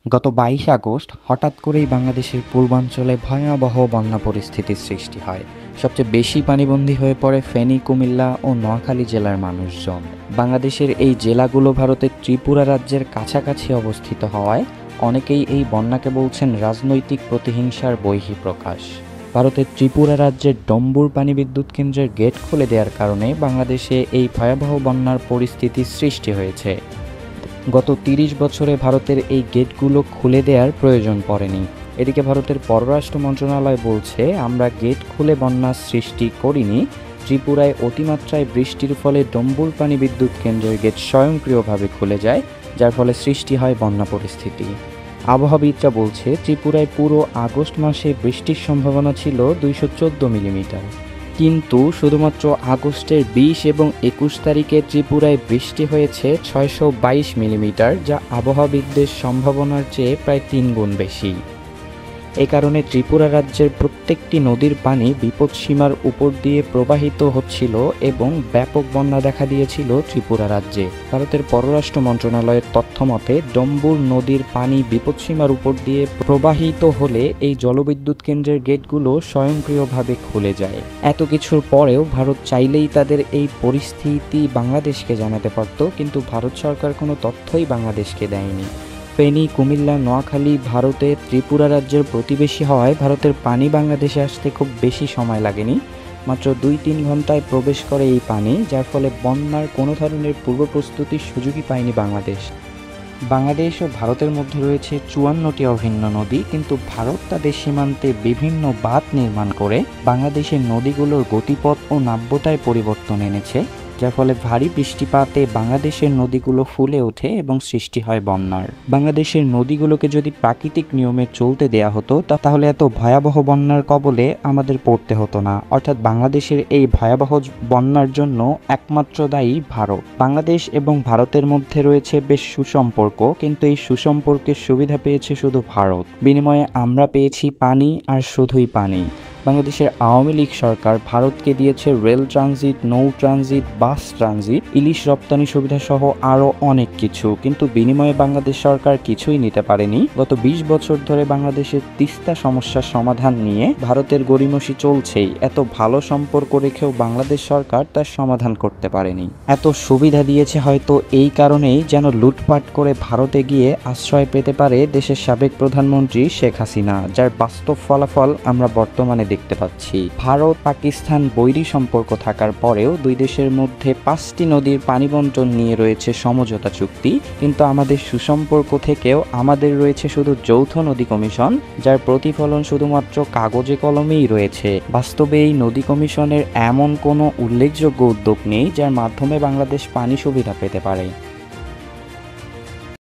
গত ২২ আগস্ট হঠাৎ করেই বাংলাদেশের পূর্বাঞ্চলে ভয়াবহ বন্যা পরিস্থিতির সৃষ্টি হয়। সবচেয়ে বেশি পানিবন্দী হয়ে পড়ে ফেনী, কুমিল্লা ও নোয়াখালী জেলার মানুষজন। বাংলাদেশের এই জেলাগুলো ভারতের ত্রিপুরা রাজ্যের কাছাকাছি অবস্থিত হওয়ায় অনেকেই এই বন্যাকে বলছেন রাজনৈতিক প্রতিহিংসার বহিঃপ্রকাশ। ভারতের ত্রিপুরা রাজ্যের ডম্বুর পানি বিদ্যুৎ কেন্দ্রের গেট খুলে দেওয়ার কারণে বাংলাদেশে এই ভয়াবহ বন্যার পরিস্থিতির সৃষ্টি হয়েছে। গত ৩০ বছরে ভারতের এই গেটগুলো খুলে দেওয়ার প্রয়োজন পড়েনি। এদিকে ভারতের পররাষ্ট্র মন্ত্রণালয় বলছে, আমরা গেট খুলে বন্যার সৃষ্টি করিনি। ত্রিপুরায় অতিমাত্রায় বৃষ্টির ফলে ডম্বুর পানি বিদ্যুৎ কেন্দ্রের গেট স্বয়ংক্রিয়ভাবে খুলে যায়, যার ফলে সৃষ্টি হয় বন্যা পরিস্থিতি। আবহাওয়াবিদরা বলছে, ত্রিপুরায় পুরো আগস্ট মাসে বৃষ্টির সম্ভাবনা ছিল ২১৪ মিলিমিটার। কিন্তু শুধুমাত্র আগস্টের ২০ এবং ২১ তারিখে ত্রিপুরায় বৃষ্টি হয়েছে ৬২২ মিলিমিটার, যা আবহাওয়াবিদদের সম্ভাবনার চেয়ে প্রায় ৩ গুণ বেশি। এ কারণে ত্রিপুরা রাজ্যের প্রত্যেকটি নদীর পানি বিপদসীমার উপর দিয়ে প্রবাহিত হচ্ছিল এবং ব্যাপক বন্যা দেখা দিয়েছিল ত্রিপুরা রাজ্যে। ভারতের পররাষ্ট্র মন্ত্রণালয়ের তথ্য মতে, ডম্বুর নদীর পানি বিপদসীমার উপর দিয়ে প্রবাহিত হলে এই জলবিদ্যুৎ কেন্দ্রের গেটগুলো স্বয়ংক্রিয়ভাবে খুলে যায়। এত কিছুর পরেও ভারত চাইলেই তাদের এই পরিস্থিতি বাংলাদেশকে জানাতে পারত, কিন্তু ভারত সরকার কোনো তথ্যই বাংলাদেশকে দেয়নি। ফেনী, কুমিল্লা, নোয়াখালী ভারতের ত্রিপুরা রাজ্যের প্রতিবেশী হওয়ায় ভারতের পানি বাংলাদেশে আসতে খুব বেশি সময় লাগেনি। মাত্র ২-৩ ঘন্টায় প্রবেশ করে এই পানি, যার ফলে বন্যার কোনো ধরনের পূর্ব প্রস্তুতির সুযোগই পায়নি বাংলাদেশ। বাংলাদেশ ও ভারতের মধ্যে রয়েছে ৫৪টি অভিন্ন নদী, কিন্তু ভারত তাদের সীমান্তে বিভিন্ন বাঁধ নির্মাণ করে বাংলাদেশের নদীগুলোর গতিপথ ও নাব্যতায় পরিবর্তন এনেছে, যার ফলে ভারী বৃষ্টিপাতে বাংলাদেশের নদীগুলো ফুলে ওঠে এবং সৃষ্টি হয় বন্যার। বাংলাদেশের নদীগুলোকে যদি প্রাকৃতিক নিয়মে চলতে দেয়া হতো, তাহলে এত ভয়াবহ বন্যার কবলে আমাদের পড়তে হতো না। অর্থাৎ বাংলাদেশের এই ভয়াবহ বন্যার জন্য একমাত্র দায়ী ভারত। বাংলাদেশ এবং ভারতের মধ্যে রয়েছে বেশ সুসম্পর্ক, কিন্তু এই সুসম্পর্কের সুবিধা পেয়েছে শুধু ভারত। বিনিময়ে আমরা পেয়েছি পানি, আর শুধুই পানি। বাংলাদেশের আওয়ামী লীগ সরকার ভারতকে দিয়েছে রেল ট্রানজিট, নৌ ট্রানজিট, বাস ট্রানজিট, ইলিশ রপ্তানি সুবিধা সহ আরও অনেক কিছু, কিন্তু বিনিময়ে বাংলাদেশ সরকার কিছুই নিতে পারেনি। গত ২০ বছর ধরে বাংলাদেশের তিস্তা সমস্যার সমাধান নিয়ে ভারতের গড়িমসি চলছেই। এত ভালো সম্পর্ক রেখেও বাংলাদেশ সরকার তার সমাধান করতে পারেনি। এত সুবিধা দিয়েছে হয়তো এই কারণেই যেন লুটপাট করে ভারতে গিয়ে আশ্রয় পেতে পারে দেশের সাবেক প্রধানমন্ত্রী শেখ হাসিনা, যার বাস্তব ফলাফল আমরা বর্তমানে দেখতে পাচ্ছি। ভারত পাকিস্তান বৈরী সম্পর্ক থাকার পরেও দুই দেশের মধ্যে ৫টি নদীর পানি বণ্টন নিয়ে রয়েছে সমঝোতা চুক্তি, কিন্তু আমাদের সুসম্পর্ক থেকেও আমাদের রয়েছে শুধু যৌথ নদী কমিশন, যার প্রতিফলন শুধুমাত্র কাগজে কলমেই রয়েছে। বাস্তবে এই নদী কমিশনের এমন কোনো উল্লেখযোগ্য উদ্যোগ নেই যার মাধ্যমে বাংলাদেশ পানি সুবিধা পেতে পারে।